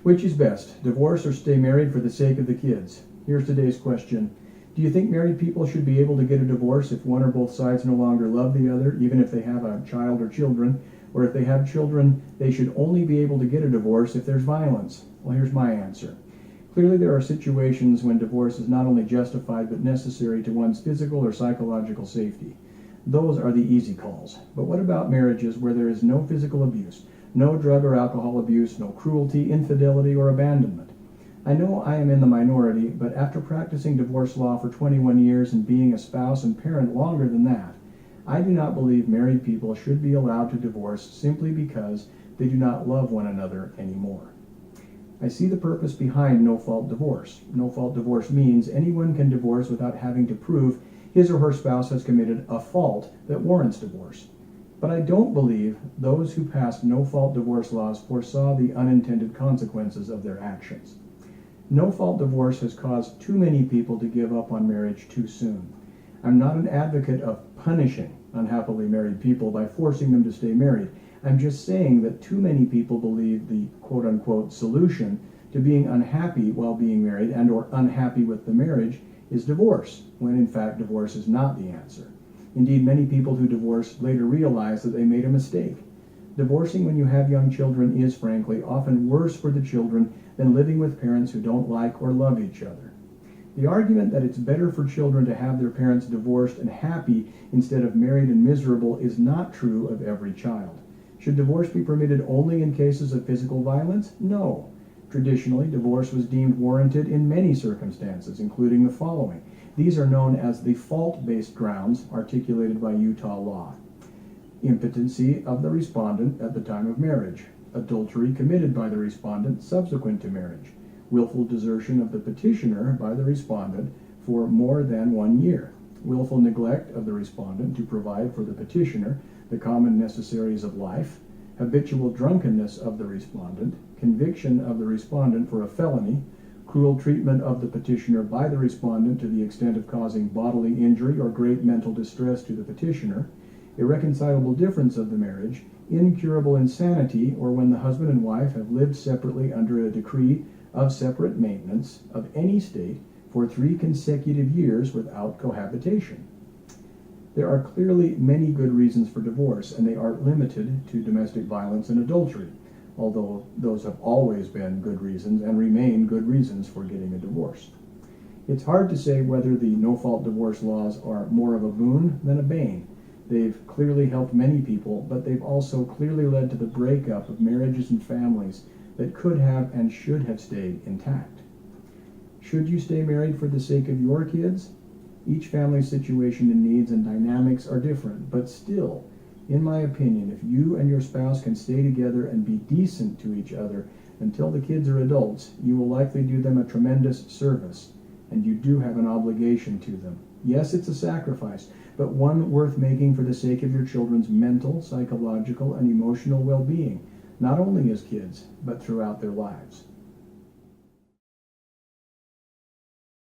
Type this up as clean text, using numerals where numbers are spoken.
Which is best, divorce or stay married for the sake of the kids? Here's today's question. Do you think married people should be able to get a divorce if one or both sides no longer love the other, even if they have a child or children? Or if they have children, they should only be able to get a divorce if there's violence? Well, here's my answer. Clearly, there are situations when divorce is not only justified but necessary to one's physical or psychological safety. Those are the easy calls. But what about marriages where there is no physical abuse, no drug or alcohol abuse, no cruelty, infidelity, or abandonment? I know I am in the minority, but after practicing divorce law for 21 years and being a spouse and parent longer than that, I do not believe married people should be allowed to divorce simply because they do not love one another anymore. I see the purpose behind no-fault divorce. No-fault divorce means anyone can divorce without having to prove his or her spouse has committed a fault that warrants divorce. But I don't believe those who passed no-fault divorce laws foresaw the unintended consequences of their actions. No-fault divorce has caused too many people to give up on marriage too soon. I'm not an advocate of punishing unhappily married people by forcing them to stay married. I'm just saying that too many people believe the quote-unquote solution to being unhappy while being married and or unhappy with the marriage is divorce, when in fact divorce is not the answer. Indeed, many people who divorce later realize that they made a mistake. Divorcing when you have young children is, frankly, often worse for the children than living with parents who don't like or love each other. The argument that it's better for children to have their parents divorced and happy instead of married and miserable is not true of every child. Should divorce be permitted only in cases of physical violence? No. Traditionally, divorce was deemed warranted in many circumstances, including the following. These are known as the fault-based grounds articulated by Utah law. Impotency of the respondent at the time of marriage, adultery committed by the respondent subsequent to marriage, willful desertion of the petitioner by the respondent for more than 1 year, willful neglect of the respondent to provide for the petitioner the common necessaries of life, habitual drunkenness of the respondent, conviction of the respondent for a felony, cruel treatment of the petitioner by the respondent to the extent of causing bodily injury or great mental distress to the petitioner, irreconcilable difference of the marriage, incurable insanity, or when the husband and wife have lived separately under a decree of separate maintenance of any state for 3 consecutive years without cohabitation. There are clearly many good reasons for divorce, and they aren't limited to domestic violence and adultery, although those have always been good reasons and remain good reasons for getting a divorce. It's hard to say whether the no-fault divorce laws are more of a boon than a bane. They've clearly helped many people, but they've also clearly led to the breakup of marriages and families that could have and should have stayed intact. Should you stay married for the sake of your kids? Each family's situation and needs and dynamics are different, but still, in my opinion, if you and your spouse can stay together and be decent to each other until the kids are adults, you will likely do them a tremendous service, and you do have an obligation to them. Yes, it's a sacrifice, but one worth making for the sake of your children's mental, psychological, and emotional well-being, not only as kids, but throughout their lives.